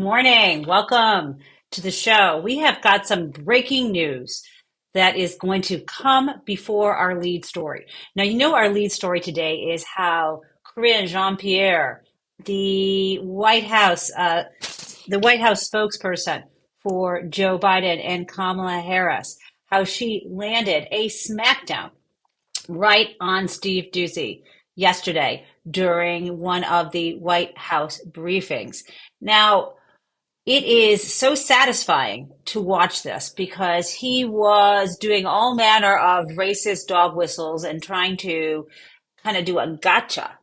morning. Welcome to the show. We have got some breaking news that is going to come before our lead story. Now, you know, our lead story today is how Karine Jean-Pierre, the White House spokesperson for Joe Biden and Kamala Harris, how she landed a smackdown right on Steve Doocy yesterday during one of the White House briefings. Now, it is so satisfying to watch this because he was doing all manner of racist dog whistles and trying to kind of do a gotcha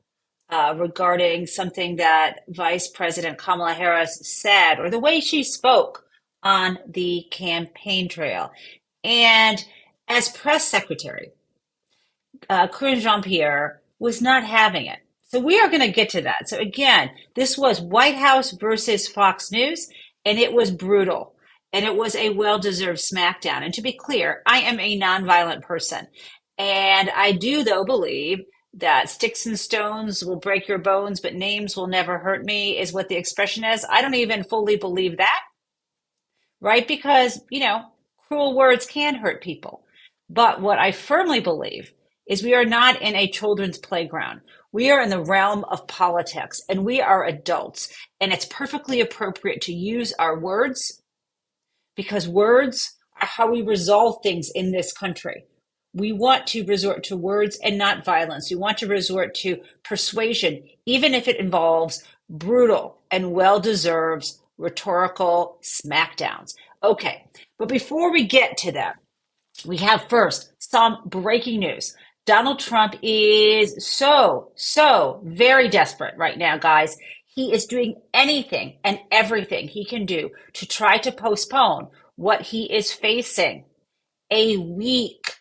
regarding something that Vice President Kamala Harris said or the way she spoke on the campaign trail. And as press secretary, Karine Jean-Pierre was not having it. So we are going to get to that. So again, this was White House versus Fox News, and it was brutal. And it was a well-deserved smackdown. And to be clear, I am a nonviolent person. And I do, though, believe that sticks and stones will break your bones, but names will never hurt me, is what the expression is. I don't even fully believe that, right? Because, cruel words can hurt people. But what I firmly believe is we are not in a children's playground. We are in the realm of politics, and we are adults, and it's perfectly appropriate to use our words because words are how we resolve things in this country. We want to resort to words and not violence. We want to resort to persuasion, even if it involves brutal and well-deserved rhetorical smackdowns. Okay, but before we get to that, we have first some breaking news. Donald Trump is so very desperate right now, guys. He is doing anything and everything he can do to try to postpone what he is facing a week.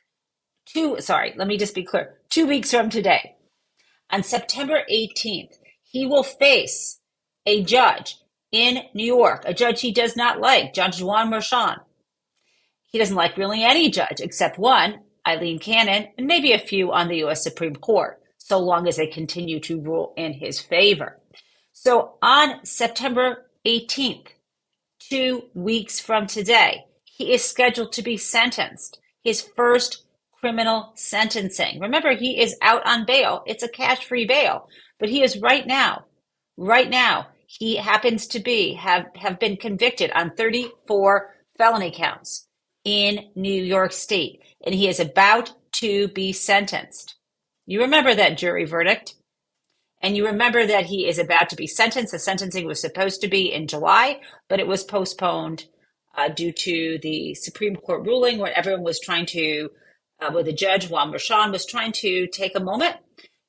Let me just be clear. 2 weeks from today, on September 18th, he will face a judge in New York, a judge he does not like, Judge Juan Merchan. He doesn't like really any judge except one, Eileen Cannon, and maybe a few on the U.S. Supreme Court, so long as they continue to rule in his favor. So on September 18th, 2 weeks from today, he is scheduled to be sentenced, his first criminal sentencing. Remember, he is out on bail. It's a cash-free bail, but he is right now, he happens to have been convicted on 34 felony counts in New York State, and he is about to be sentenced. You remember that jury verdict, and you remember that he is about to be sentenced. The sentencing was supposed to be in July, but it was postponed due to the Supreme Court ruling where everyone was trying to, where the judge, Juan Merchan, was trying to take a moment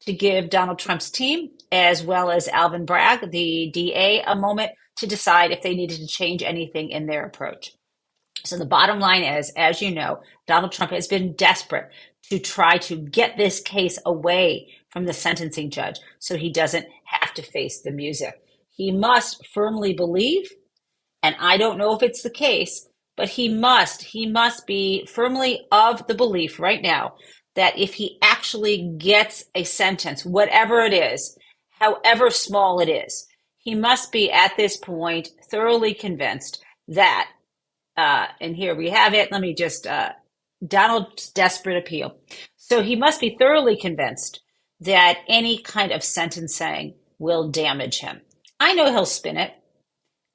to give Donald Trump's team, as well as Alvin Bragg, the DA, a moment to decide if they needed to change anything in their approach. So the bottom line is, as you know, Donald Trump has been desperate to try to get this case away from the sentencing judge so he doesn't have to face the music. He must firmly believe, and I don't know if it's the case, but he must be firmly of the belief right now that if he actually gets a sentence, whatever it is, however small it is, he must be at this point thoroughly convinced that and here we have it. Let me just, Donald's desperate appeal. So he must be thoroughly convinced that any kind of sentencing will damage him. I know he'll spin it.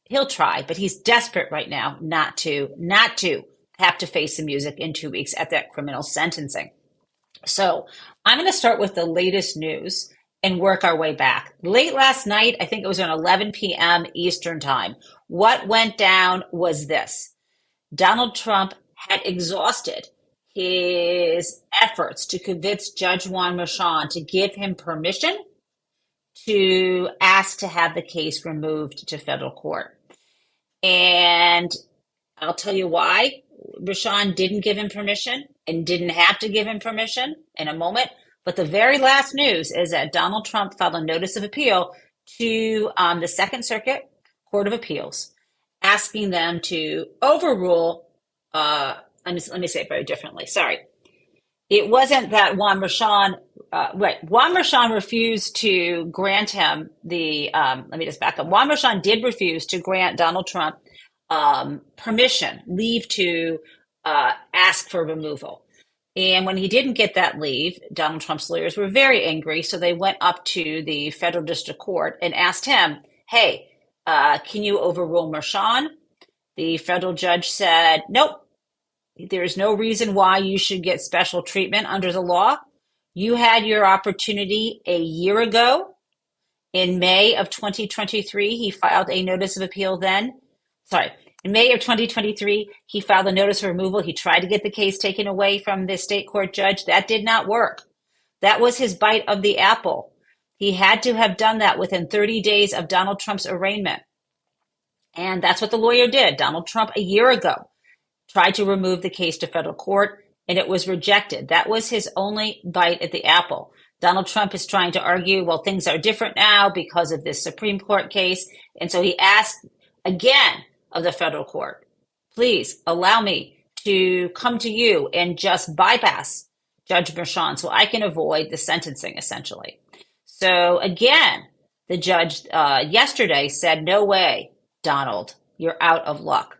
He'll try, but he's desperate right now not to have to face the music in 2 weeks at that criminal sentencing. So I'm going to start with the latest news and work our way back. Late last night, I think it was around 11 p.m. Eastern time. What went down was this. Donald Trump had exhausted his efforts to convince Judge Juan Merchan to give him permission to ask to have the case removed to federal court. And I'll tell you why Merchan didn't give him permission and didn't have to give him permission in a moment. But the very last news is that Donald Trump filed a notice of appeal to the Second Circuit Court of Appeals, asking them to overrule, let me say it very differently. Sorry. It wasn't that Juan Merchan Juan Merchan refused to grant him the, let me just back up. Juan Merchan did refuse to grant Donald Trump permission, leave to ask for removal. And when he didn't get that leave, Donald Trump's lawyers were very angry. So they went up to the federal district court and asked him, hey, can you overrule Merchan? The federal judge said, nope, there's no reason why you should get special treatment under the law. You had your opportunity a year ago. In May of 2023, he filed a notice of appeal then. Sorry, in May of 2023, he filed a notice of removal. He tried to get the case taken away from the state court judge. That did not work. That was his bite of the apple. He had to have done that within 30 days of Donald Trump's arraignment. And that's what the lawyer did. Donald Trump, a year ago, tried to remove the case to federal court, and it was rejected. That was his only bite at the apple. Donald Trump is trying to argue, well, things are different now because of this Supreme Court case. And so he asked again of the federal court, please allow me to come to you and just bypass Judge Merchan so I can avoid the sentencing, essentially. So again, the judge yesterday said, no way, Donald, you're out of luck.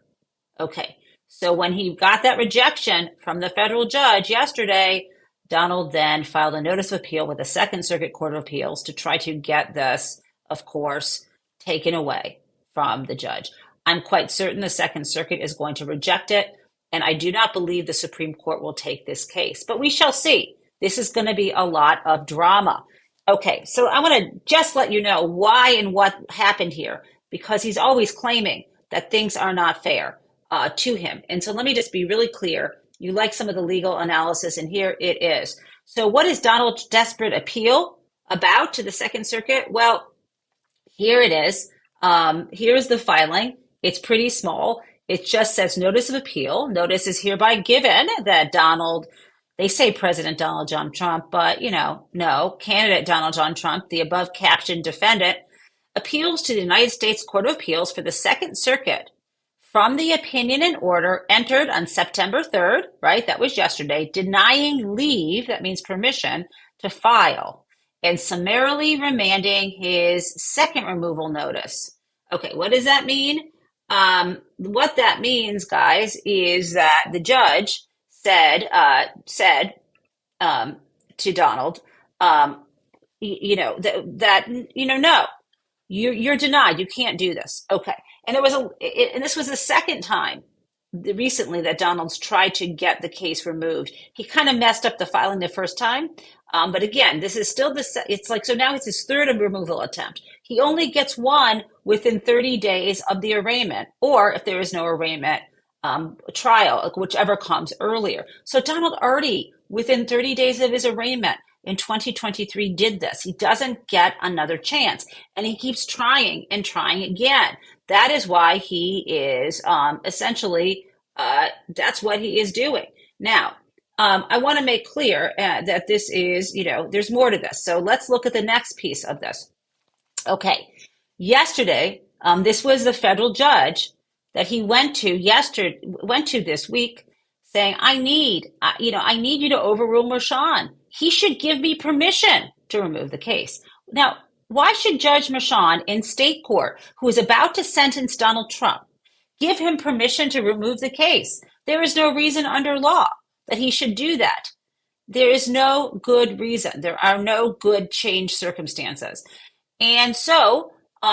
Okay, so when he got that rejection from the federal judge yesterday, Donald then filed a notice of appeal with the Second Circuit Court of Appeals to try to get this, of course, taken away from the judge. I'm quite certain the Second Circuit is going to reject it, and I do not believe the Supreme Court will take this case. But we shall see. This is going to be a lot of drama. Okay, so I want to just let you know why and what happened here, because he's always claiming that things are not fair to him. And so let me just be really clear. You like some of the legal analysis, and here it is. So what is Donald's desperate appeal about to the Second Circuit? Well, here it is. Here's the filing. It's pretty small. It just says notice of appeal. Notice is hereby given that Donald, they say President Donald John Trump, but, no, candidate Donald John Trump, the above captioned defendant, appeals to the United States Court of Appeals for the Second Circuit from the opinion and order entered on September 3rd, right? That was yesterday, denying leave, that means permission, to file, and summarily remanding his second removal notice. Okay, what does that mean? What that means, guys, is that the judge said to Donald, no, you're denied. You can't do this. Okay. And this was the second time recently that Donald's tried to get the case removed. He kind of messed up the filing the first time. But again, this is still so now it's his third removal attempt. He only gets one within 30 days of the arraignment, or if there is no arraignment, trial, whichever comes earlier. So Donald already, within 30 days of his arraignment in 2023, did this. He doesn't get another chance, and he keeps trying and trying again. That is why he is essentially, that's what he is doing. Now, I want to make clear that this is, there's more to this. So let's look at the next piece of this. Okay. Yesterday, this was the federal judge that he went to this week saying, I need you to overrule Merchan. He should give me permission to remove the case. Now, why should Judge Merchan in state court, who is about to sentence Donald Trump, give him permission to remove the case? There is no reason under law that he should do that. There is no good reason. There are no good changed circumstances. And so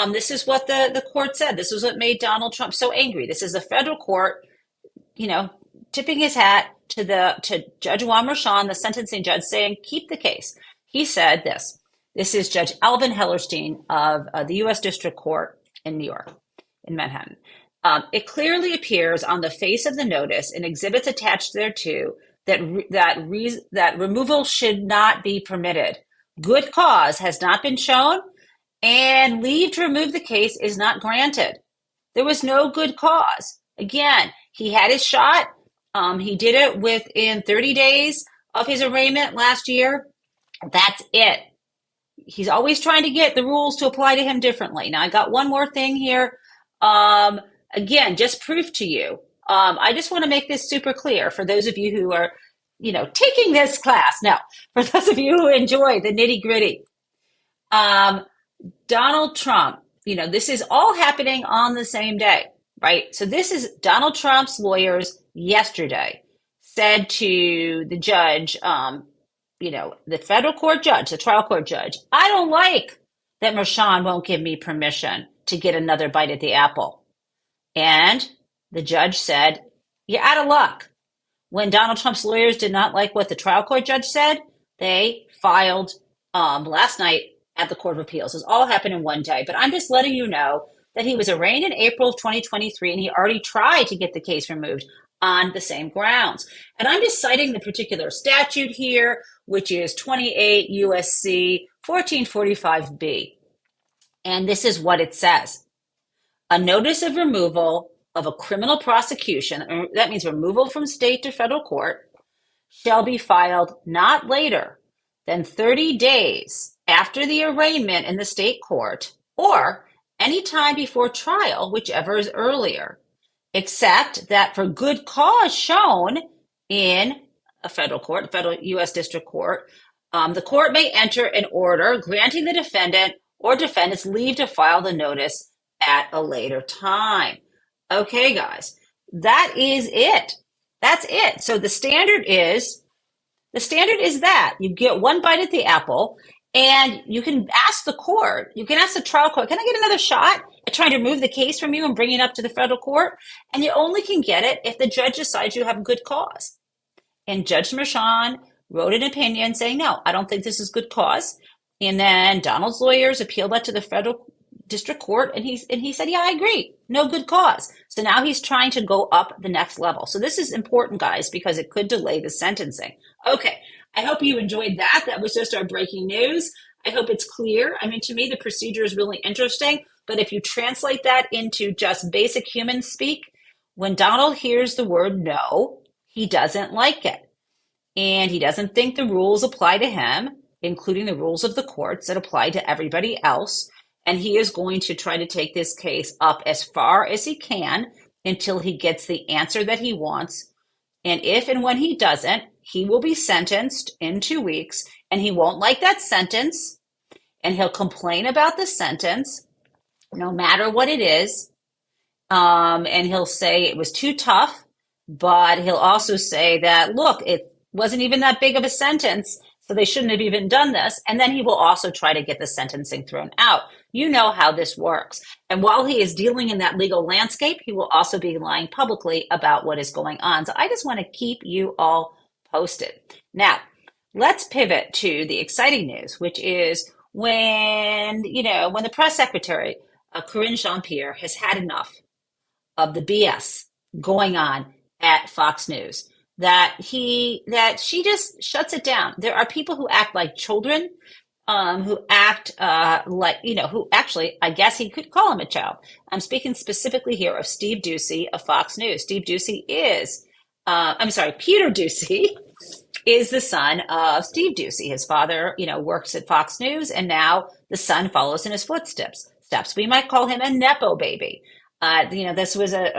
this is what the court said. This is what made Donald Trump so angry. This is the federal court, tipping his hat to Judge Juan Merchan, the sentencing judge, saying, keep the case. He said this. This is Judge Alvin Hellerstein of the U.S. District Court in New York, in Manhattan. It clearly appears on the face of the notice and exhibits attached thereto that removal should not be permitted. Good cause has not been shown, and leave to remove the case is not granted. There was no good cause. Again, he had his shot. He did it within 30 days of his arraignment last year. That's it. He's always trying to get the rules to apply to him differently. Now, I got one more thing here. Again, just proof to you. I just want to make this super clear for those of you who are taking this class. No, for those of you who enjoy the nitty gritty, um, Donald Trump, this is all happening on the same day, right? So this is Donald Trump's lawyers yesterday said to the judge, the federal court judge, the trial court judge, I don't like that Mershon won't give me permission to get another bite at the apple. And the judge said, you're out of luck. When Donald Trump's lawyers did not like what the trial court judge said, they filed last night at the Court of Appeals. This all happened in one day. But I'm just letting you know that he was arraigned in April of 2023, and he already tried to get the case removed on the same grounds. And I'm just citing the particular statute here, which is 28 USC 1445B. And this is what it says. A notice of removal of a criminal prosecution, that means removal from state to federal court, shall be filed not later than 30 days after the arraignment in the state court or any time before trial, whichever is earlier, except that for good cause shown in a federal court, a federal U.S. district court, the court may enter an order granting the defendant or defendants leave to file the notice at a later time. Okay, guys, that is it. That's it. So the standard is that you get one bite at the apple, and you can ask the court, you can ask the trial court, can I get another shot at trying to remove the case from you and bring it up to the federal court? And you only can get it if the judge decides you have good cause. And Judge Mershon wrote an opinion saying, no, I don't think this is good cause. And then Donald's lawyers appealed that to the federal district court, and he said, yeah, I agree, no good cause. So now he's trying to go up the next level. So this is important, guys, because it could delay the sentencing. Okay, I hope you enjoyed that. That was just our breaking news. I hope it's clear. I mean, to me, the procedure is really interesting, but if you translate that into just basic human speak, when Donald hears the word no, he doesn't like it. And he doesn't think the rules apply to him, including the rules of the courts that apply to everybody else. And he is going to try to take this case up as far as he can until he gets the answer that he wants. And if and when he doesn't, he will be sentenced in 2 weeks, and he won't like that sentence, and he'll complain about the sentence, no matter what it is. And he'll say it was too tough, but he'll also say that, look, it wasn't even that big of a sentence, so they shouldn't have even done this. And then he will also try to get the sentencing thrown out. You know how this works. And while he is dealing in that legal landscape, he will also be lying publicly about what is going on. So I just want to keep you all posted. Now, let's pivot to the exciting news, which is when the press secretary, Karine Jean-Pierre, has had enough of the BS going on at Fox News, that she just shuts it down. There are people who act like children, who act who actually, I guess he could call him a child. I'm speaking specifically here of Steve Doocy of Fox News. Steve Doocy Peter Doocy is the son of Steve Doocy. His father, works at Fox News, and now the son follows in his footsteps. We might call him a nepobaby. This was a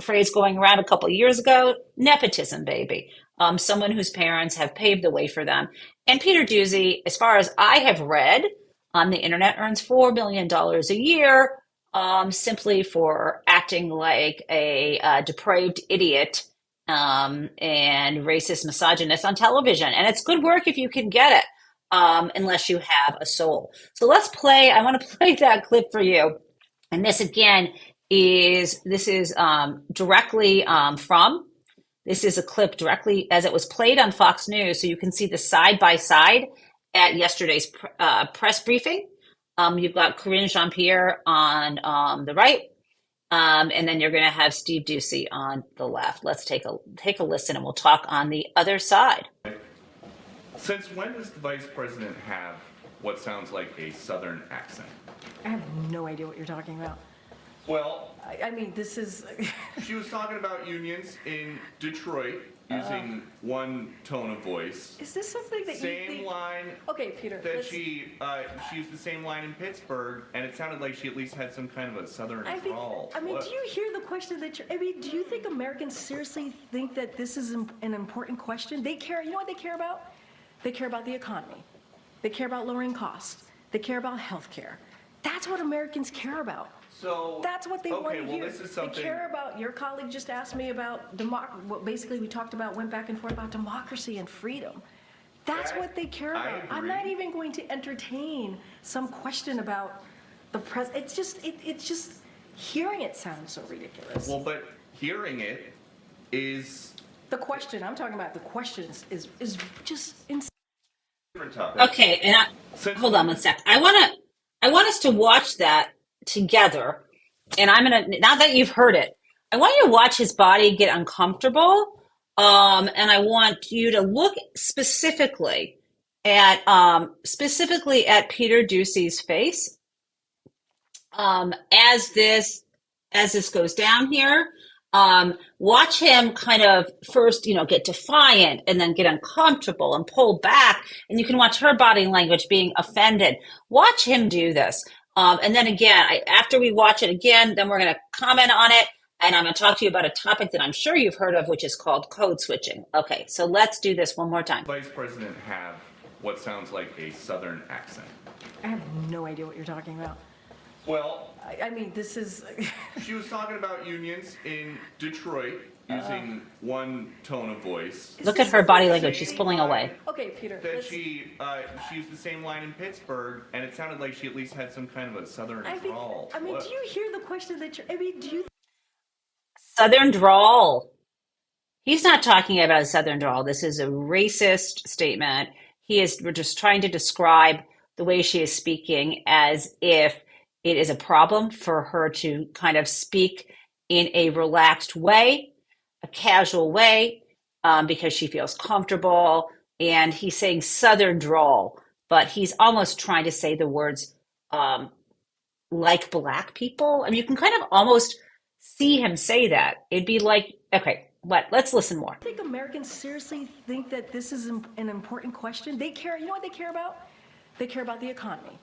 phrase going around a couple of years ago, nepotism baby, someone whose parents have paved the way for them. And Peter Doocy, as far as I have read on the internet, earns $4 million a year simply for acting like a depraved idiot and racist misogynist on television. And it's good work if you can get it, unless you have a soul. So I want to play that clip for you. And this again is directly this is a clip directly as it was played on Fox News, so you can see the side by side at yesterday's press briefing. You've got Karine Jean-Pierre on the right, and then you're going to have Steve Doocy on the left. Let's take a listen, and we'll talk on the other side. Since when does the vice president have what sounds like a southern accent? I have no idea what you're talking about. Well, I mean, this is. she was talking about unions in Detroit using one tone of voice. Is this something that you Same think? line Okay, Peter. that she used the same line in Pittsburgh, and it sounded like she at least had some kind of a southern drawl. I mean, do you hear the question that you're? I mean, do you think Americans seriously think that this is an important question? They care. You know what they care about? They care about the economy. They care about lowering costs. They care about health care. That's what Americans care about. So That's what they want to well, hear. this is something. They care about. Your colleague just asked me about what basically we talked about, went back and forth about democracy and freedom. That's what they care about. I'm not even going to entertain some question about the president. It's just hearing it sounds so ridiculous. Well, but hearing it is The question I'm talking about. The questions is just insane. different topic. Okay, and hold on one sec. I want us to watch that together, and I'm gonna, now that you've heard it, I want you to watch his body get uncomfortable, and I want you to look specifically at Peter Doocy's face, as this goes down here. Watch him kind of first, get defiant and then get uncomfortable and pull back. And you can watch her body language being offended. Watch him do this. And then again, after we watch it again, then we're going to comment on it. And I'm going to talk to you about a topic that I'm sure you've heard of, which is called code switching. Okay, so let's do this one more time. Vice President have what sounds like a southern accent. I have no idea what you're talking about. Well, I mean, this is. she was talking about unions in Detroit using one tone of voice. Look at her body language. She's pulling away. Okay, Peter. That she used the same line in Pittsburgh, and it sounded like she at least had some kind of a southern drawl. I mean, do you hear the question that you're? I mean, do you? Southern drawl. He's not talking about a southern drawl. This is a racist statement. We're just trying to describe the way she is speaking as if it is a problem for her to kind of speak in a relaxed way, a casual way, because she feels comfortable. And he's saying southern drawl, but he's almost trying to say the words like black people. I mean, you can kind of almost see him say that. It'd be like, okay, let's listen more. I think Americans seriously think that this is an important question. They care. You know what they care about? They care about the economy.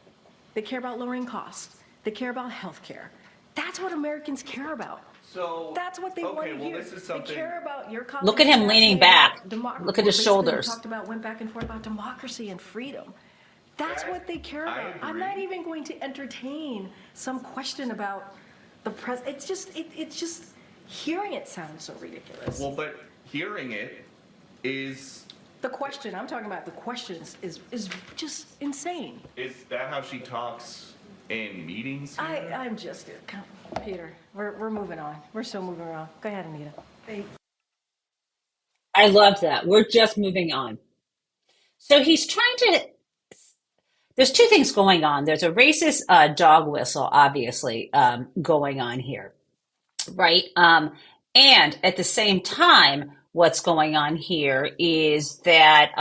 They care about lowering costs. They care about health care. That's what Americans care about. So that's what they want to hear. This is something. They care about your colleague. Look at him leaning back. Look at his shoulders. We talked about, went back and forth about democracy and freedom. That's what they care about. I'm not even going to entertain some question about the president. It's just hearing it sounds so ridiculous. Well, but hearing it is. The question I'm talking about. The questions is just insane. Is that how she talks in meetings? I'm just Peter. We're moving on. We're still moving around. Go ahead, Anita. Thanks. I love that. We're just moving on. So he's trying to. There's two things going on. There's a racist dog whistle, obviously, going on here, right? And at the same time, what's going on here is that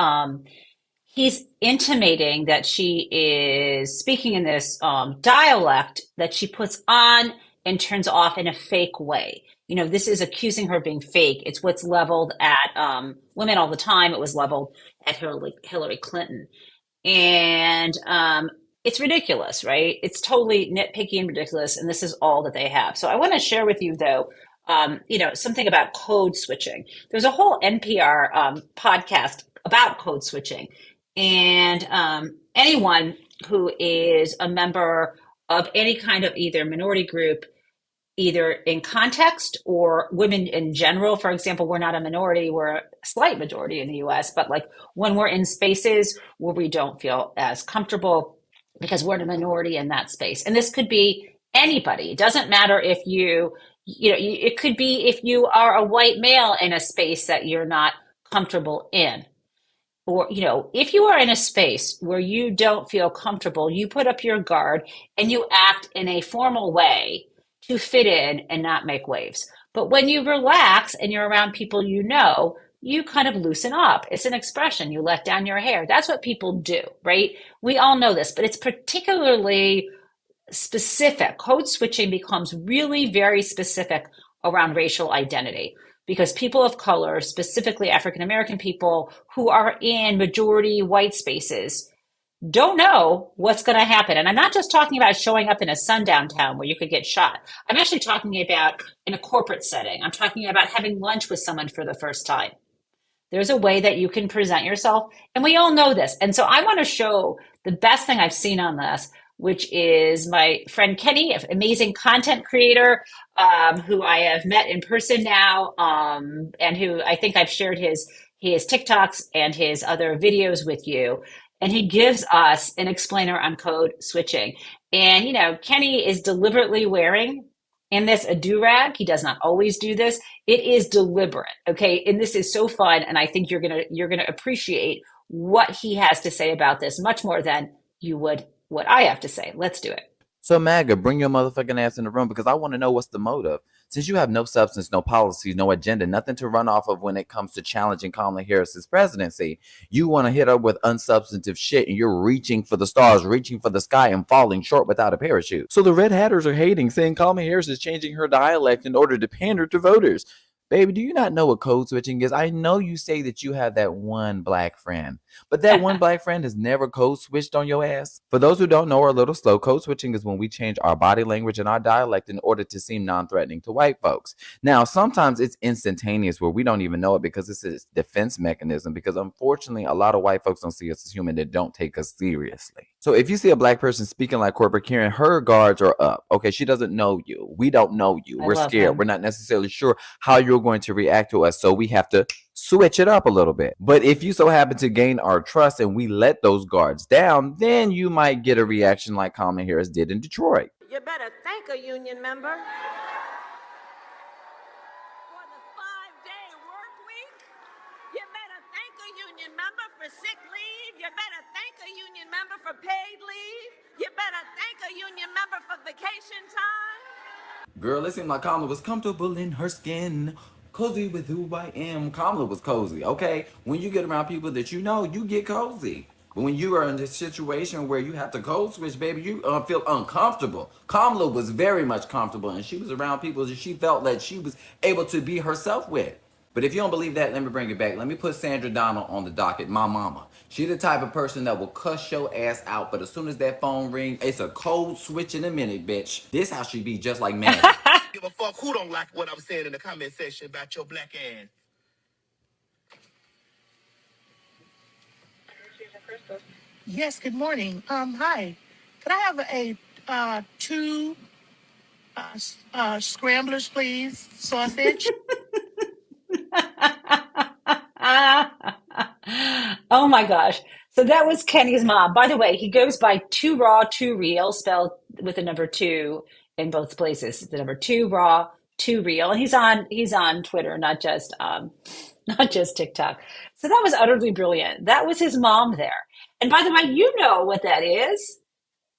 he's intimating that she is speaking in this dialect that she puts on and turns off in a fake way. This is accusing her of being fake. It's what's leveled at women all the time. It was leveled at Hillary Clinton. And it's ridiculous, right? It's totally nitpicky and ridiculous. And this is all that they have. So I want to share with you, though, something about code switching. There's a whole NPR podcast about code switching. And anyone who is a member of any kind of either minority group, either in context or women in general, for example, we're not a minority, we're a slight majority in the US, but like when we're in spaces where we don't feel as comfortable because we're in a minority in that space. And this could be anybody. It doesn't matter if it could be if you are a white male in a space that you're not comfortable in. Or, if you are in a space where you don't feel comfortable, you put up your guard and you act in a formal way to fit in and not make waves. But when you relax and you're around people you kind of loosen up. It's an expression. You let down your hair. That's what people do, right? We all know this, but it's particularly specific. Code switching becomes really very specific around racial identity because people of color, specifically African American people who are in majority white spaces, don't know what's going to happen. And I'm not just talking about showing up in a sundown town where you could get shot. I'm actually talking about in a corporate setting. I'm talking about having lunch with someone for the first time. There's a way that you can present yourself, and we all know this. And so I want to show the best thing I've seen on this, which is my friend Kenny, an amazing content creator who I have met in person now, and who I think I've shared his TikToks and his other videos with you. And he gives us an explainer on code switching. And, you know, Kenny is deliberately wearing in this a do-rag. He does not always do this. It is deliberate, okay? And this is so fun, and I think you're gonna appreciate what he has to say about this much more than you would what I have to say. Let's do it. So MAGA, bring your motherfucking ass in the room because I want to know what's the motive. Since you have no substance, no policies, no agenda, nothing to run off of when it comes to challenging Kamala Harris's presidency, you want to hit her with unsubstantive shit and you're reaching for the stars, reaching for the sky and falling short without a parachute. So the red hatters are hating, saying Kamala Harris is changing her dialect in order to pander to voters. Baby, do you not know what code switching is? I know you say that you have that one black friend, but that one black friend has never code switched on your ass. For those who don't know or are a little slow, code switching is when we change our body language and our dialect in order to seem non-threatening to white folks. Now, sometimes it's instantaneous where we don't even know it because it's a defense mechanism, because unfortunately, a lot of white folks don't see us as human that don't take us seriously. So if you see a black person speaking like corporate Karen, her guards are up. Okay, she doesn't know you. We don't know you. We're scared. We're not necessarily sure how you're going to react to us. So we have to switch it up a little bit. But if you so happen to gain our trust and we let those guards down, then you might get a reaction like Kamala Harris did in Detroit. You better thank a union member for the 5-day work week. You better thank a union member for sick leave. You better thank a union member for paid leave. You better thank a union member for vacation time. Girl, it seemed like Kamala was comfortable in her skin. Cozy with who I am. Kamala was cozy, okay? When you get around people that you know, you get cozy. But when you are in this situation where you have to code switch, baby, you feel uncomfortable. Kamala was very much comfortable, and she was around people that she felt that she was able to be herself with. But if you don't believe that, let me bring it back. Let me put Sandra Donald on the docket, my mama. She the type of person that will cuss your ass out, but as soon as that phone rings, it's a code switch in a minute, bitch. This how she be, just like Maggie. Give a fuck who don't like what I'm saying in the comment section about your black ass. Yes, good morning. Hi. Could I have a two scramblers, please? Sausage. Oh my gosh. So that was Kenny's mom. By the way, he goes by Too Raw, Too Real, spelled with the number two in both places. The number Too Raw, Too Real. And he's on Twitter, not just not just TikTok. So that was utterly brilliant. That was his mom there. And by the way, you know what that is.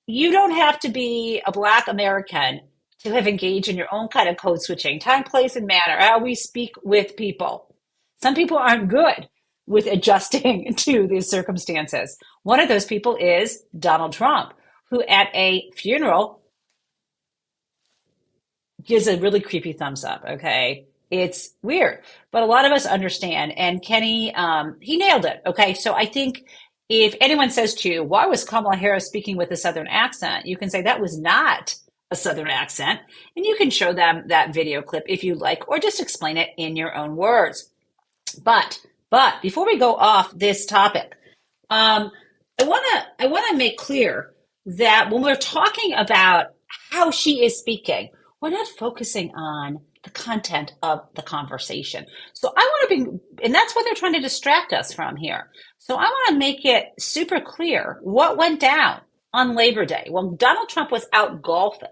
You don't have to be a Black American to have engaged in your own kind of code switching, time, place, and manner, how we speak with people. Some people aren't good with adjusting to these circumstances. One of those people is Donald Trump, who at a funeral gives a really creepy thumbs up, okay? It's weird, but a lot of us understand. And Kenny, he nailed it, okay? So I think if anyone says to you, why was Kamala Harris speaking with a Southern accent? You can say that was not a Southern accent. And you can show them that video clip if you like, or just explain it in your own words. But before we go off this topic, I want to make clear that when we're talking about how she is speaking, we're not focusing on the content of the conversation. So I want to be, and that's what they're trying to distract us from here. So I want to make it super clear what went down on Labor Day. When Donald Trump was out golfing,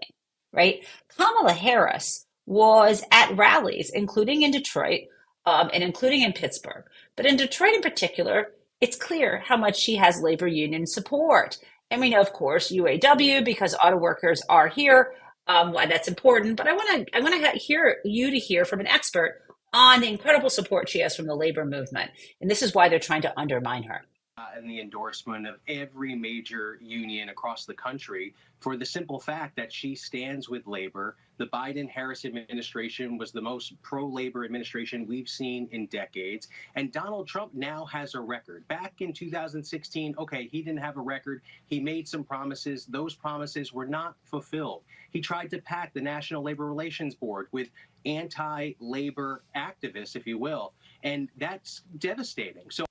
right? Kamala Harris was at rallies, including in Detroit, and including in Pittsburgh. But in Detroit in particular, it's clear how much she has labor union support. And we know, of course, UAW, because auto workers are here, why that's important. But I want to hear from an expert on the incredible support she has from the labor movement. And this is why they're trying to undermine her. gotten the endorsement of every major union across the country for the simple fact that she stands with labor. The Biden-Harris administration was the most pro-labor administration we've seen in decades. And Donald Trump now has a record. Back in 2016, okay, he didn't have a record. He made some promises. Those promises were not fulfilled. He tried to pack the National Labor Relations Board with anti-labor activists, if you will, and that's devastating. So,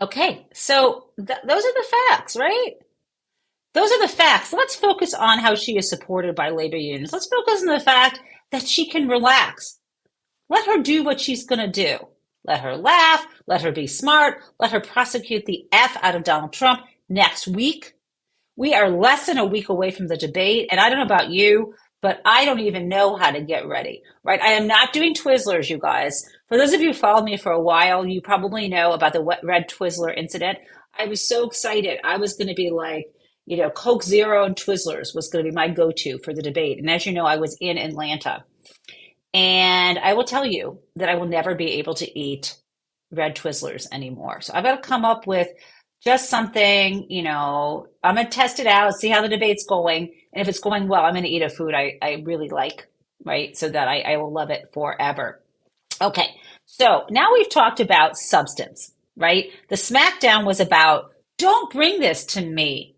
Okay, so those are the facts, right? Those are the facts. Let's focus on how she is supported by labor unions. Let's focus on the fact that she can relax. Let her do what she's going to do. Let her laugh. Let her be smart. Let her prosecute the F out of Donald Trump next week. We are less than a week away from the debate, and I don't know about you, but I don't even know how to get ready, right? I am not doing Twizzlers, you guys. For those of you who followed me for a while, you probably know about the red Twizzler incident. I was so excited. I was going to be like, Coke Zero and Twizzlers was going to be my go-to for the debate. And as you know, I was in Atlanta. And I will tell you that I will never be able to eat red Twizzlers anymore. So I've got to come up with just something, I'm going to test it out, see how the debate's going. And if it's going well, I'm going to eat a food I really like, right? So that I will love it forever. Okay, so now we've talked about substance, right? The smackdown was about, don't bring this to me.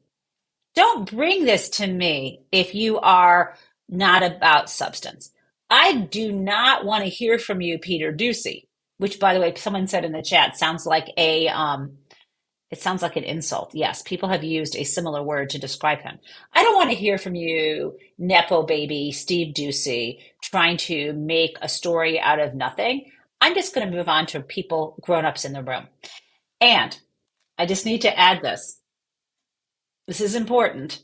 Don't bring this to me if you are not about substance. I do not want to hear from you, Peter Doocy, which, by the way, someone said in the chat sounds like it sounds like an insult. Yes, people have used a similar word to describe him. I don't want to hear from you, nepobaby Steve Doocy, trying to make a story out of nothing. I'm just going to move on to people, grown-ups in the room. And I just need to add this. This is important.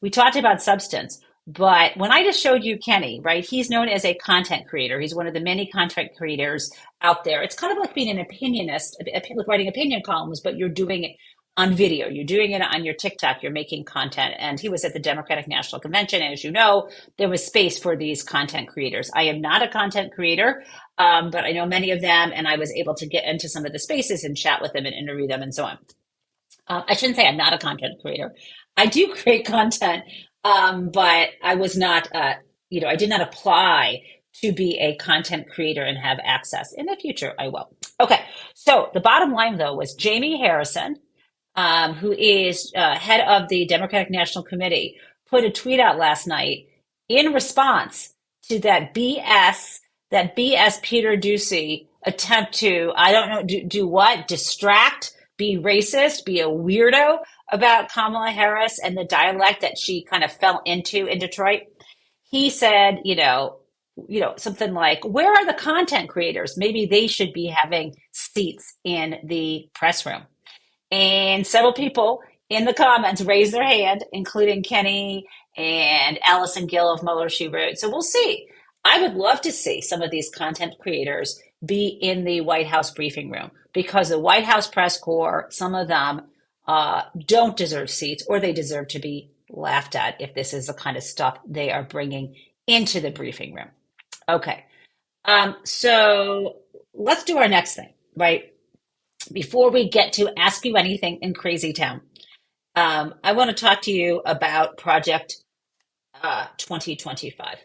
We talked about substance, but when I just showed you Kenny, right, he's known as a content creator. He's one of the many content creators out there. It's kind of like being an opinionist, like writing opinion columns, but you're doing it on video. You're doing it on your TikTok. You're making content. And he was at the Democratic National Convention. And as you know, there was space for these content creators. I am not a content creator, but I know many of them. And I was able to get into some of the spaces and chat with them and interview them and so on. I shouldn't say I'm not a content creator. I do create content, but I was not, I did not apply to be a content creator and have access. In the future, I will. Okay, so the bottom line, though, was Jamie Harrison, who is head of the Democratic National Committee, put a tweet out last night in response to that BS Peter Doocy attempt to, I don't know, do what? Distract, be racist, be a weirdo about Kamala Harris and the dialect that she kind of fell into in Detroit. He said, something like, where are the content creators? Maybe they should be having seats in the press room. And several people in the comments raised their hand, including Kenny and Allison Gill of Mueller, She Wrote. So we'll see. I would love to see some of these content creators be in the White House briefing room, because the White House press corps, some of them don't deserve seats, or they deserve to be laughed at if this is the kind of stuff they are bringing into the briefing room. Okay, so let's do our next thing, right? Before we get to Ask You Anything in Crazy Town, I want to talk to you about Project 2025.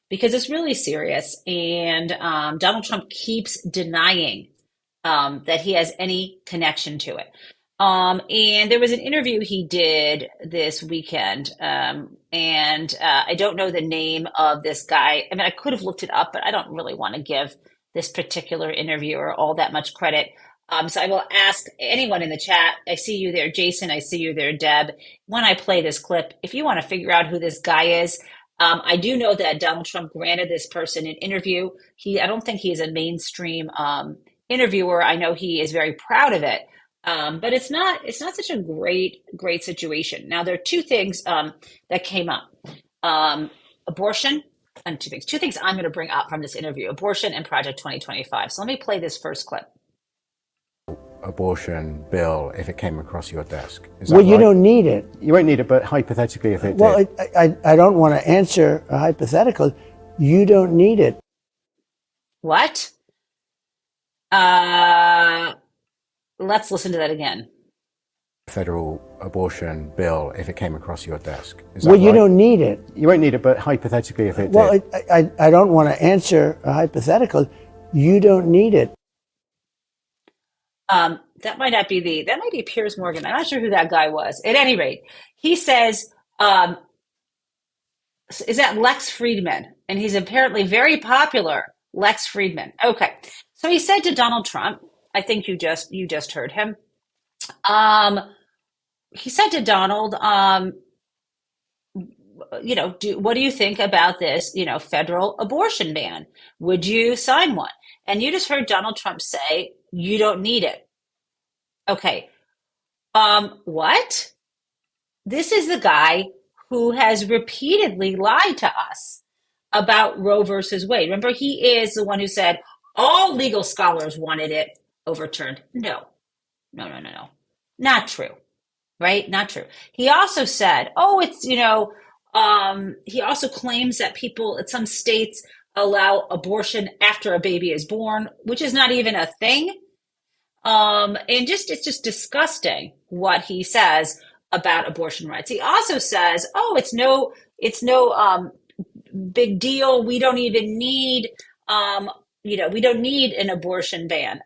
Because it's really serious, and Donald Trump keeps denying that he has any connection to it. And there was an interview he did this weekend, and I don't know the name of this guy. I mean, I could have looked it up, but I don't really want to give this particular interviewer all that much credit. So I will ask anyone in the chat. I see you there, Jason. I see you there, Deb. When I play this clip, if you want to figure out who this guy is, I do know that Donald Trump granted this person an interview. I don't think he is a mainstream interviewer. I know he is very proud of it, but it's not such a great situation. Now, there are two things that came up: abortion, and two things I'm going to bring up from this interview: abortion and Project 2025. So let me play this first clip. Abortion bill if it came across your desk. Well, you don't need it. You won't need it, but hypothetically, if it well, did. I don't want to answer a hypothetical. You don't need it. What? Let's listen to that again. Federal abortion bill if it came across your desk. Is that Well, you right? don't need it. You won't need it, but hypothetically, if it Well, did. I don't want to answer a hypothetical. You don't need it. That might be Piers Morgan. I'm not sure who that guy was. At any rate, he says, is that Lex Friedman? And he's apparently very popular, Lex Friedman. Okay. So he said to Donald Trump, I think you just heard him. He said to Donald, what do you think about this, federal abortion ban? Would you sign one? And you just heard Donald Trump say, you don't need it. Okay. What? This is the guy who has repeatedly lied to us about Roe versus Wade. Remember, he is the one who said all legal scholars wanted it overturned. No. Not true. Right? Not true. He also said, he also claims that people in some states allow abortion after a baby is born, which is not even a thing. It's just disgusting what he says about abortion rights. He also says, it's no big deal. We don't even need, we don't need an abortion ban.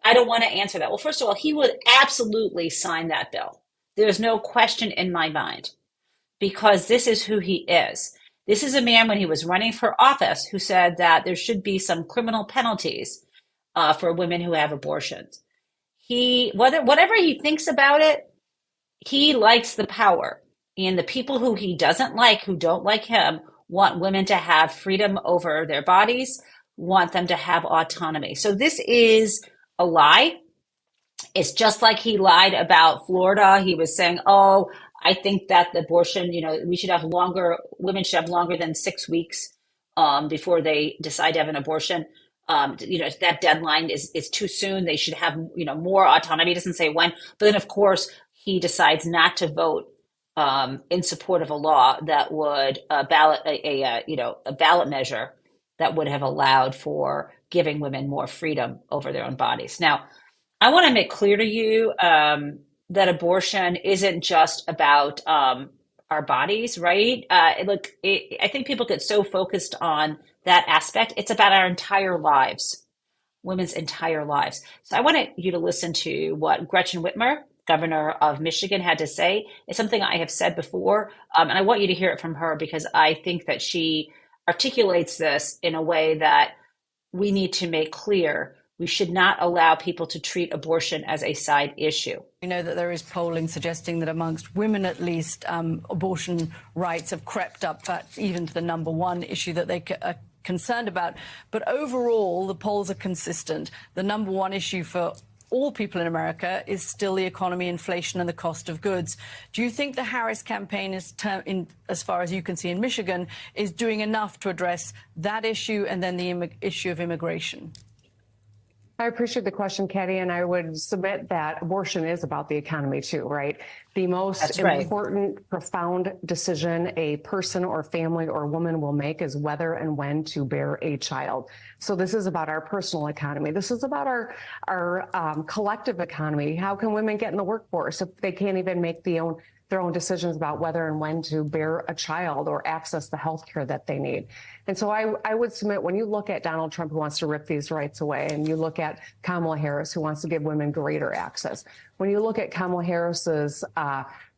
I don't want to answer that. Well, first of all, he would absolutely sign that bill. There's no question in my mind, because this is who he is. This is a man, when he was running for office, who said that there should be some criminal penalties for women who have abortions. Whatever he thinks about it, he likes the power. And the people who he doesn't like, who don't like him, want women to have freedom over their bodies, want them to have autonomy. So this is a lie. It's just like he lied about Florida. He was saying, I think that the abortion, women should have longer than 6 weeks before they decide to have an abortion. That deadline is too soon. They should have, more autonomy. He doesn't say when, but then of course he decides not to vote in support of a law that would a ballot measure that would have allowed for giving women more freedom over their own bodies. Now, I want to make clear to you that abortion isn't just about our bodies, right? I think people get so focused on that aspect. It's about our entire lives, women's entire lives. So I wanted you to listen to what Gretchen Whitmer, governor of Michigan, had to say. It's something I have said before, and I want you to hear it from her, because I think that she articulates this in a way that we need to make clear. We should not allow people to treat abortion as a side issue. We know that there is polling suggesting that amongst women, at least, abortion rights have crept up even to the number one issue that they are concerned about. But overall, the polls are consistent. The number one issue for all people in America is still the economy, inflation, and the cost of goods. Do you think the Harris campaign is, as far as you can see in Michigan, is doing enough to address that issue and then the issue of immigration? I appreciate the question, Katie, and I would submit that abortion is about the economy too, right? The most important, profound decision a person or family or woman will make is whether and when to bear a child. So this is about our personal economy. This is about our collective economy. How can women get in the workforce if they can't even make their own decisions about whether and when to bear a child or access the health care that they need? And so I would submit, when you look at Donald Trump, who wants to rip these rights away, and you look at Kamala Harris, who wants to give women greater access, when you look at Kamala Harris's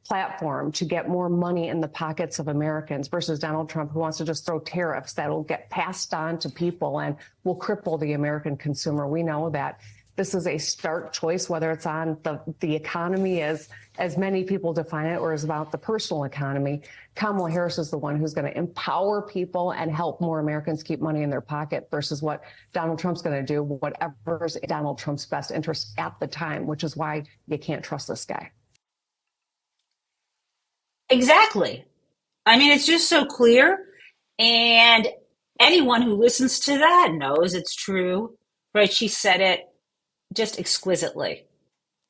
platform to get more money in the pockets of Americans versus Donald Trump, who wants to just throw tariffs that will get passed on to people and will cripple the American consumer, we know that this is a stark choice, whether it's on the economy as many people define it, or is about the personal economy. Kamala Harris is the one who's going to empower people and help more Americans keep money in their pocket versus what Donald Trump's going to do, whatever's in Donald Trump's best interest at the time, which is why you can't trust this guy. Exactly. I mean, it's just so clear. And anyone who listens to that knows it's true, right? She said it just exquisitely.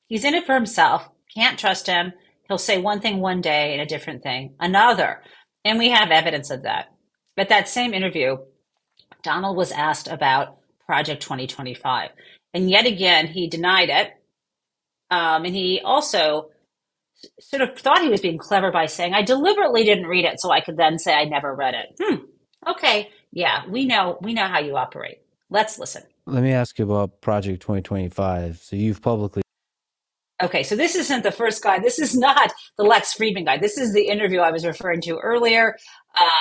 He's in it for himself. Can't trust him. He'll say one thing one day and a different thing another. And we have evidence of that. At that same interview, Donald was asked about Project 2025. And yet again, he denied it. And he also sort of thought he was being clever by saying, I deliberately didn't read it so I could then say I never read it. Okay. Yeah, we know how you operate. Let's listen. Let me ask you about Project 2025. So you've publicly. Okay, so this isn't the first guy. This is not the Lex Friedman guy. This is the interview I was referring to earlier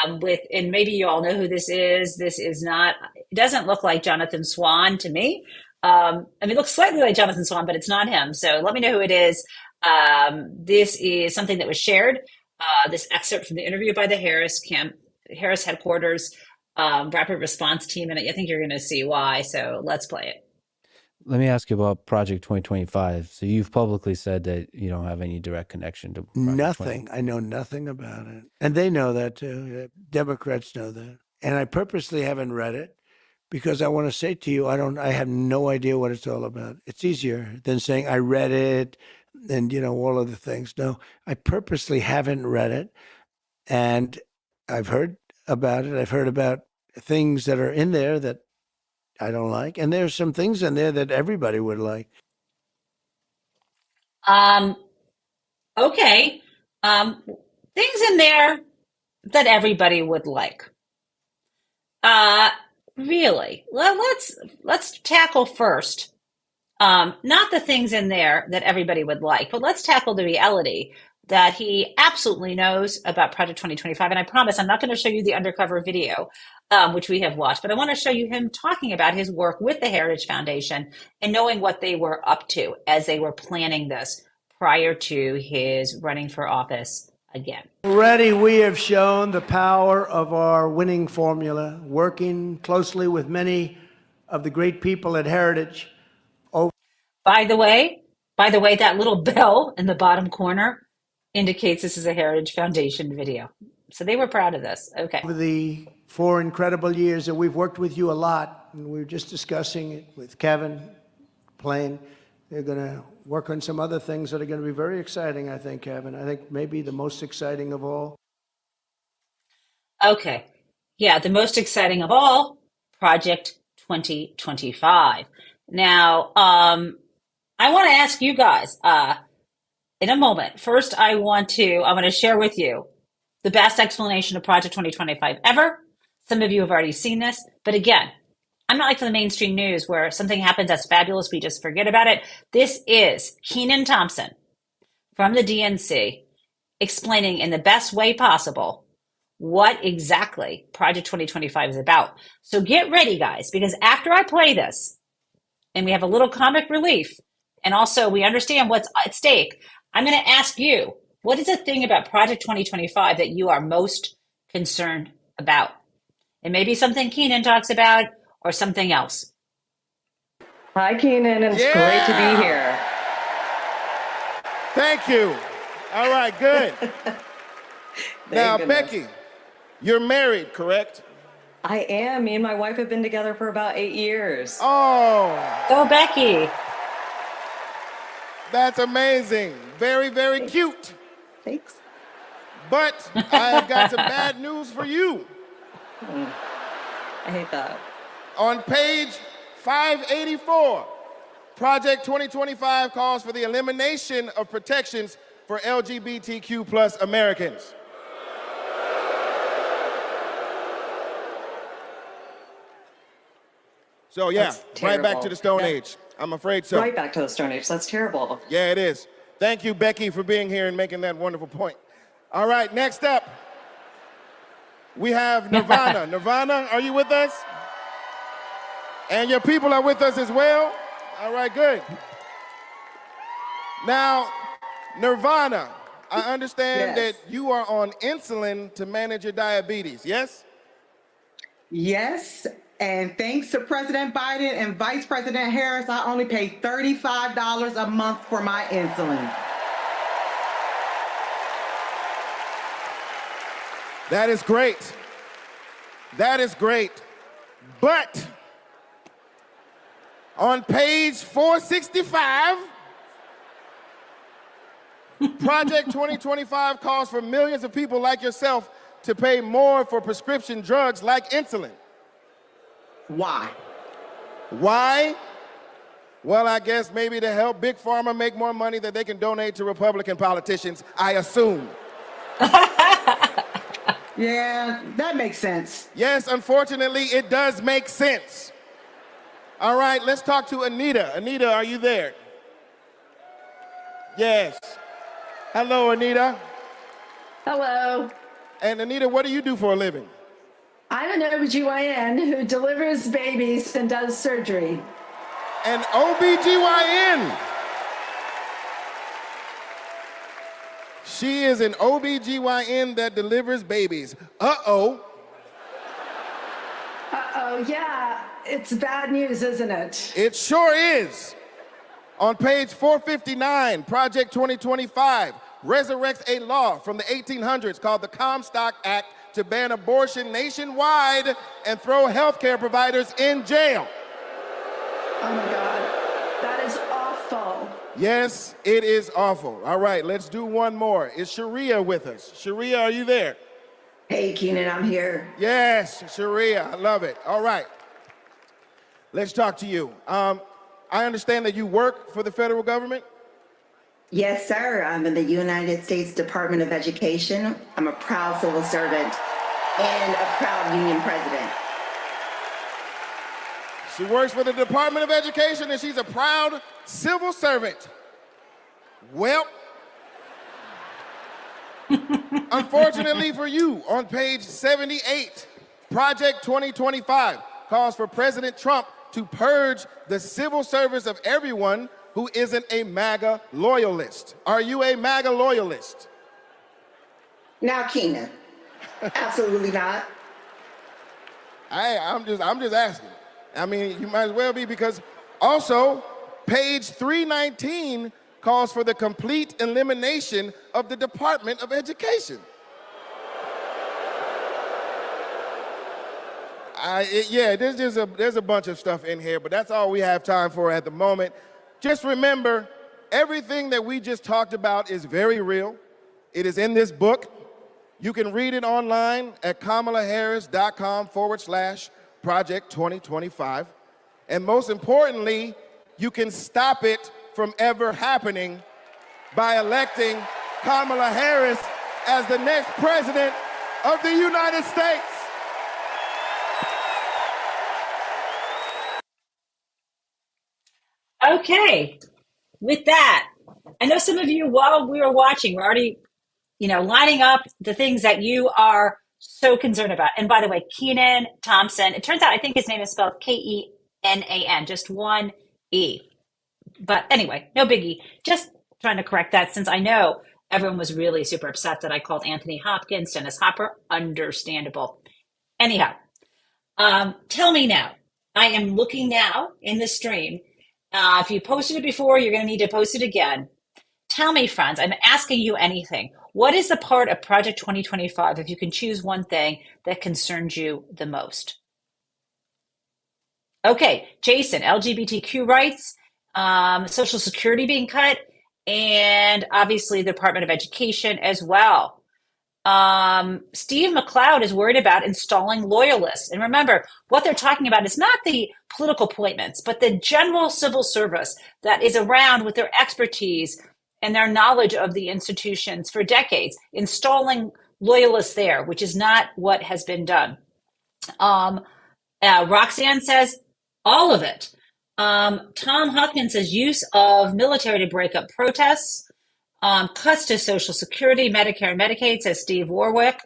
and maybe you all know who this is. This is not, it doesn't look like Jonathan Swan to me. I mean, it looks slightly like Jonathan Swan, but it's not him. So let me know who it is. This is something that was shared, this excerpt from the interview by the Harris headquarters rapid response team. And I think you're going to see why. So let's play it. Let me ask you about Project 2025. So you've publicly said that you don't have any direct connection to Project nothing. 20. I know nothing about it. And they know that too. Democrats know that. And I purposely haven't read it because I want to say to you, I have no idea what it's all about. It's easier than saying I read it and, all of the things. No, I purposely haven't read it. And I've heard about it. I've heard about things that are in there that I don't like. And there's some things in there that everybody would like. Okay. Things in there that everybody would like. Really? Well, let's tackle first. Not the things in there that everybody would like, but let's tackle the reality that he absolutely knows about Project 2025. And I promise I'm not going to show you the undercover video, which we have watched, but I want to show you him talking about his work with the Heritage Foundation and knowing what they were up to as they were planning this prior to his running for office again. Already we have shown the power of our winning formula, working closely with many of the great people at Heritage. By the way, that little bell in the bottom corner indicates this is a Heritage Foundation video. So they were proud of this. Okay. Over the 4 incredible years that we've worked with you a lot, and we were just discussing it with Kevin, Plain. They're going to work on some other things that are going to be very exciting, I think, Kevin. I think maybe the most exciting of all. Okay. Yeah, the most exciting of all, Project 2025. Now, I want to ask you guys in a moment. First, I want to share with you the best explanation of Project 2025 ever. Some of you have already seen this, but again, I'm not like the mainstream news where something happens that's fabulous, we just forget about it. This is Kenan Thompson from the DNC explaining in the best way possible what exactly Project 2025 is about. So get ready, guys, because after I play this and we have a little comic relief and also we understand what's at stake, I'm going to ask you, what is the thing about Project 2025 that you are most concerned about? It may be something Kenan talks about or something else. Hi, Kenan. It's great to be here. Thank you. All right, good. Now, goodness. Becky, you're married, correct? I am. Me and my wife have been together for about 8 years. Oh. Go, Becky. That's amazing. Very, very cute. Thanks. But I have got some bad news for you. I hate that. On page 584, Project 2025 calls for the elimination of protections for LGBTQ plus Americans. So yeah, right back to the Stone Age. I'm afraid so. Right back to the Stone Age. That's terrible. Yeah, it is. Thank you, Becky, for being here and making that wonderful point. All right, next up, we have Nirvana. Nirvana, are you with us? And your people are with us as well? All right, good. Now, Nirvana, I understand that you are on insulin to manage your diabetes, yes? Yes, and thanks to President Biden and Vice President Harris, I only pay $35 a month for my insulin. That is great. That is great. But on page 465, Project 2025 calls for millions of people like yourself to pay more for prescription drugs like insulin. Why? Why? Well, I guess maybe to help Big Pharma make more money that they can donate to Republican politicians, I assume. Yeah, that makes sense. Yes, unfortunately, it does make sense. All right, let's talk to Anita. Anita, are you there? Yes. Hello, Anita. Hello. And Anita, what do you do for a living? I'm an OBGYN who delivers babies and does surgery. An OBGYN. She is an OBGYN that delivers babies. Uh-oh. Uh-oh, yeah. It's bad news, isn't it? It sure is. On page 459, Project 2025 resurrects a law from the 1800s called the Comstock Act to ban abortion nationwide and throw healthcare providers in jail. Oh my God, that is awful. Yes, it is awful. All right, let's do one more. Is Sharia with us? Sharia, are you there? Hey, Keenan, I'm here. Yes, Sharia, I love it. All right, let's talk to you. I understand that you work for the federal government? Yes, sir. I'm in the United States Department of Education. I'm a proud civil servant and a proud union president. She works for the Department of Education and she's a proud civil servant. Well, unfortunately for you, on page 78, Project 2025 calls for President Trump to purge the civil service of everyone who isn't a MAGA loyalist. Are you a MAGA loyalist? Now, Keenan, absolutely not. I'm just asking. I mean, you might as well be, because also page 319 calls for the complete elimination of the Department of Education. There's a bunch of stuff in here, but that's all we have time for at the moment. Just remember, everything that we just talked about is very real. It is in this book. You can read it online at kamalaharris.com/Project 2025. And most importantly, you can stop it from ever happening by electing Kamala Harris as the next president of the United States. Okay, with that, I know some of you, while we were watching, were already, lining up the things that you are so concerned about. And by the way, Keenan Thompson, it turns out I think his name is spelled Kenan, just one E. But anyway, no biggie. Just trying to correct that, since I know everyone was really super upset that I called Anthony Hopkins Dennis Hopper. Understandable. Anyhow, tell me now. I am looking now in the stream. If you posted it before, you're going to need to post it again. Tell me, friends, I'm asking you anything. What is the part of Project 2025, if you can choose one thing, that concerns you the most? Okay, Jason, LGBTQ rights, Social Security being cut, and obviously the Department of Education as well. Steve McLeod is worried about installing loyalists. And remember, what they're talking about is not the political appointments, but the general civil service that is around with their expertise and their knowledge of the institutions for decades, installing loyalists there, which is not what has been done. Roxanne says all of it. Tom Hopkins says use of military to break up protests. Cuts to Social Security, Medicare, and Medicaid, says Steve Warwick.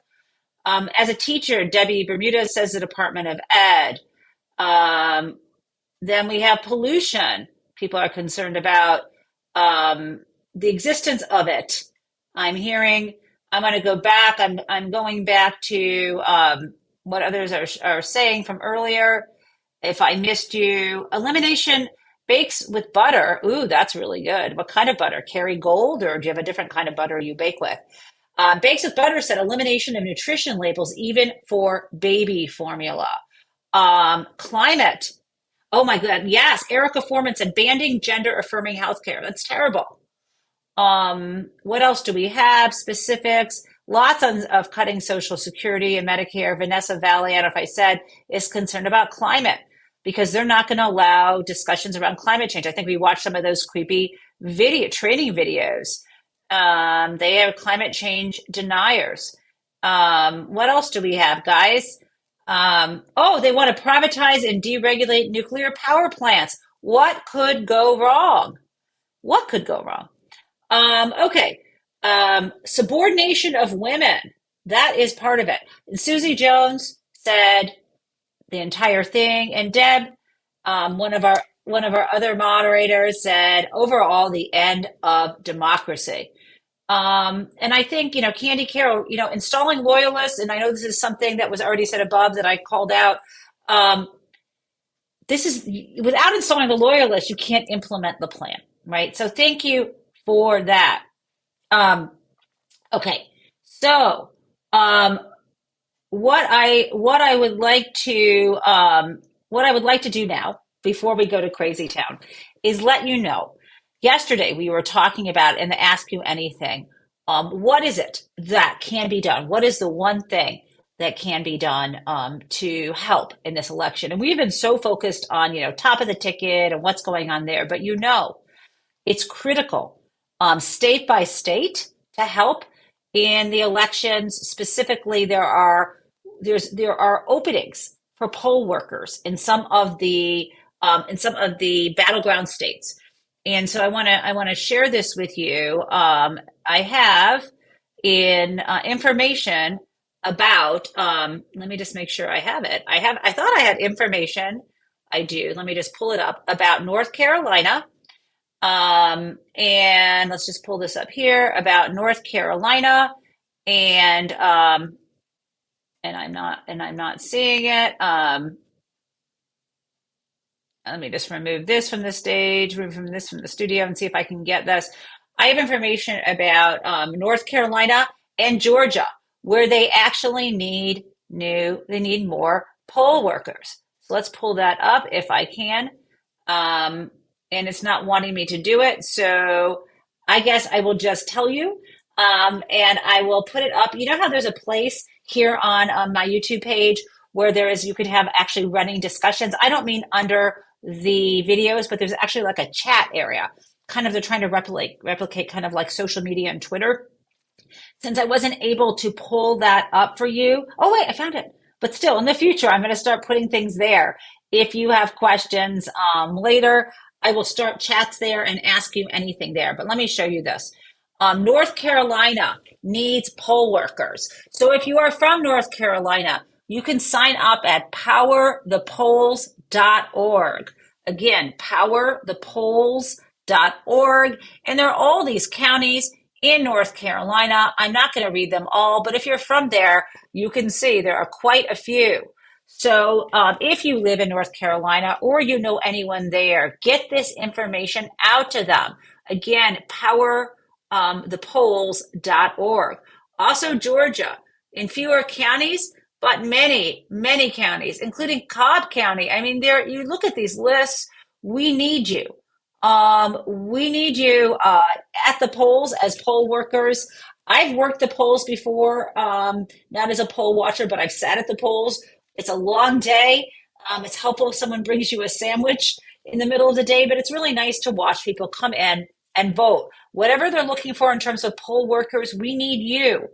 As a teacher, Debbie Bermuda says the Department of Ed. Then we have pollution. People are concerned about the existence of it. I'm going to go back. I'm going back to what others are saying from earlier. If I missed you, elimination. Bakes with butter. Ooh, that's really good. What kind of butter? Kerrygold, or do you have a different kind of butter you bake with? Bakes with butter said elimination of nutrition labels, even for baby formula. Climate. Oh my God. Yes. Erica Foreman said banning gender affirming healthcare. That's terrible. What else do we have? Specifics. Lots of cutting Social Security and Medicare. Vanessa Valley, I don't know if I said, is concerned about climate. because they're not going to allow discussions around climate change. I think we watched some of those creepy training videos. They have climate change deniers. What else do we have, guys? They want to privatize and deregulate nuclear power plants. What could go wrong? What could go wrong? Subordination of women. That is part of it. And Susie Jones said the entire thing. And Deb, one of our other moderators, said overall the end of democracy. And I think, Candy Carroll, installing loyalists, and I know this is something that was already said above that I called out. This is, without installing the loyalists, you can't implement the plan, right? So thank you for that. So what I would like to do now, before we go to Crazy Town, is let you know. Yesterday, we were talking about in the Ask You Anything, what is it that can be done? What is the one thing that can be done to help in this election? And we've been so focused on, top of the ticket and what's going on there. But it's critical, state by state, to help in the elections. Specifically, there are openings for poll workers in some of the battleground states. And so I want to share this with you. I have information about, let me just make sure I have it. I thought I had information. I do. Let me just pull it up about North Carolina. And let's just pull this up here about North Carolina, and I'm not seeing it. Let me just remove this from the stage, remove this from the studio, and see if I can get this. I have information about North Carolina and Georgia, where they actually need more poll workers. So let's pull that up if I can. And it's not wanting me to do it. So I guess I will just tell you, and I will put it up. You know how there's a place here on my YouTube page where you can have actually running discussions. I don't mean under the videos, but there's actually like a chat area. Kind of, they're trying to replicate kind of like social media and Twitter. Since I wasn't able to pull that up for you. Oh, wait, I found it. But still, in the future, I'm going to start putting things there. If you have questions later, I will start chats there and ask you anything there. But let me show you this. North Carolina needs poll workers. So if you are from North Carolina, you can sign up at powerthepolls.org. Again, powerthepolls.org. And there are all these counties in North Carolina. I'm not going to read them all, but if you're from there, you can see there are quite a few. So if you live in North Carolina or you know anyone there, get this information out to them. Again, powerthepolls.org. Also, Georgia, in fewer counties, but many, many counties, including Cobb County. I mean, you look at these lists, we need you. We need you at the polls as poll workers. I've worked the polls before, not as a poll watcher, but I've sat at the polls. It's a long day. It's helpful if someone brings you a sandwich in the middle of the day, but it's really nice to watch people come in and vote. Whatever they're looking for in terms of poll workers, we need you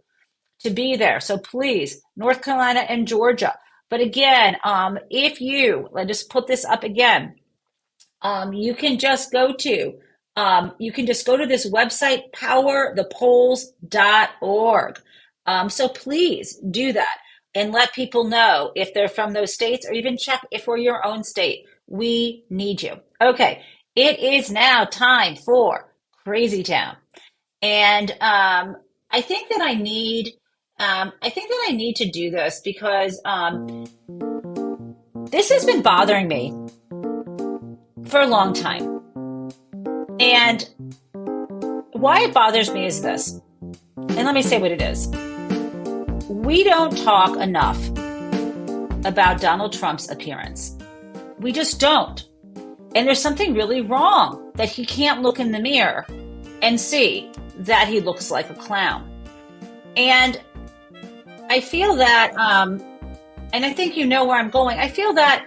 to be there. So please, North Carolina and Georgia. But again, let's just put this up again. You can just go to this website, powerthepolls.org. So please do that and let people know if they're from those states, or even check if we're your own state. We need you. Okay, it is now time for Crazy Town. And I think that I need to do this because this has been bothering me for a long time. And why it bothers me is this. And let me say what it is. We don't talk enough about Donald Trump's appearance. We just don't. And there's something really wrong that he can't look in the mirror and see that he looks like a clown. And I feel that, and I think you know where I'm going, I feel that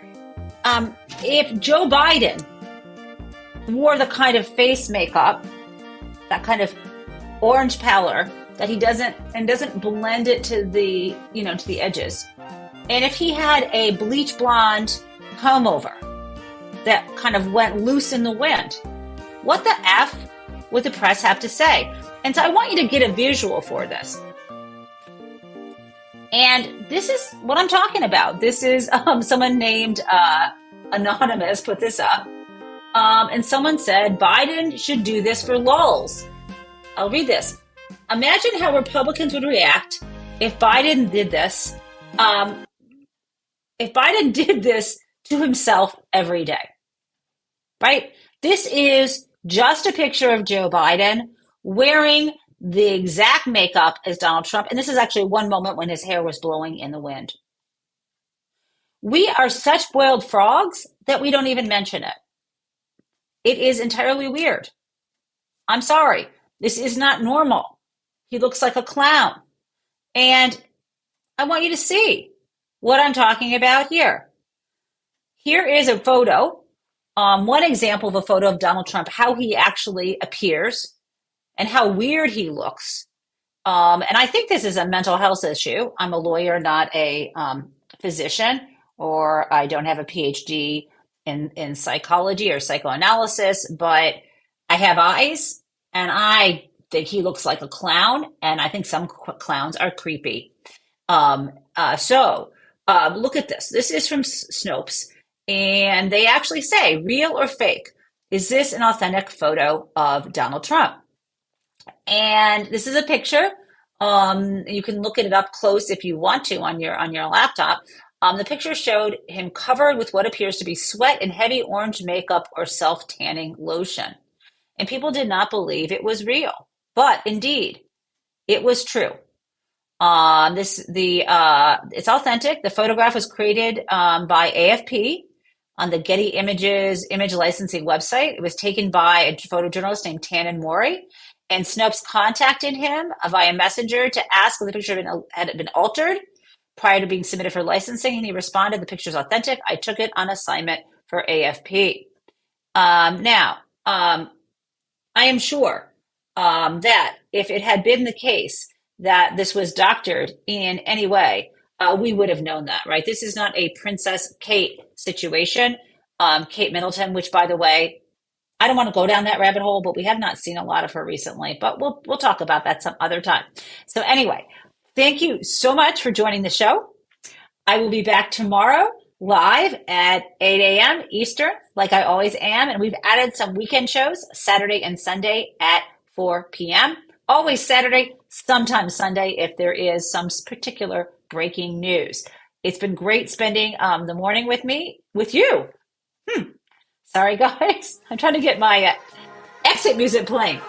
if Joe Biden wore the kind of face makeup, that kind of orange pallor that he doesn't blend it to the, to the edges. And if he had a bleach blonde comb over that kind of went loose in the wind, what the F would the press have to say? And so I want you to get a visual for this. And this is what I'm talking about. This is someone named Anonymous put this up. And someone said, Biden should do this for lulz. I'll read this. Imagine how Republicans would react if Biden did this. If Biden did this to himself every day, right? This is just a picture of Joe Biden wearing the exact makeup as Donald Trump. And this is actually one moment when his hair was blowing in the wind. We are such boiled frogs that we don't even mention it. It is entirely weird. I'm sorry. This is not normal. He looks like a clown. And I want you to see what I'm talking about here. Here is a photo, one example of a photo of Donald Trump, how he actually appears and how weird he looks. And I think this is a mental health issue. I'm a lawyer, not a physician, or I don't have a PhD in psychology or psychoanalysis, but I have eyes, and I think he looks like a clown, and I think some clowns are creepy. So look at this. This is from Snopes, and they actually say, real or fake? Is this an authentic photo of Donald Trump? And this is a picture. You can look it up close if you want to on your laptop. The picture showed him covered with what appears to be sweat and heavy orange makeup or self-tanning lotion. And people did not believe it was real. But indeed, it was true. It's authentic. The photograph was created by AFP on the Getty Images image licensing website. It was taken by a photojournalist named Tannen Mori. And Snopes contacted him via messenger to ask if the picture had been altered prior to being submitted for licensing. And he responded, the picture is authentic. I took it on assignment for AFP. Now, I am sure that if it had been the case that this was doctored in any way, we would have known that, right? This is not a Princess Kate situation. Kate Middleton, which, by the way, I don't want to go down that rabbit hole, but we have not seen a lot of her recently, but we'll talk about that some other time. So anyway, thank you so much for joining the show. I will be back tomorrow live at 8 a.m. Eastern, like I always am. And we've added some weekend shows, Saturday and Sunday at 4 p.m. Always Saturday, sometimes Sunday, if there is some particular breaking news. It's been great spending the morning with you. Sorry, guys. I'm trying to get my exit music playing.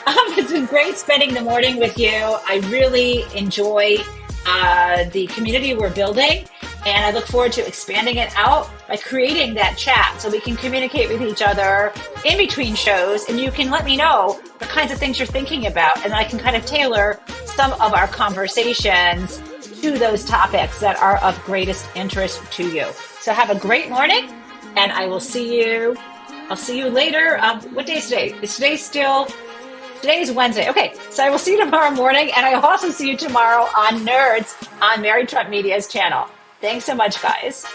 It's been great spending the morning with you. I really enjoy the community we're building, and I look forward to expanding it out by creating that chat so we can communicate with each other in between shows, and you can let me know the kinds of things you're thinking about, and I can kind of tailor some of our conversations to those topics that are of greatest interest to you. So have a great morning. And I'll see you later. What day is today? Today is Wednesday. Okay, so I will see you tomorrow morning, and I will also see you tomorrow on Nerds on Mary Trump Media's channel. Thanks so much, guys.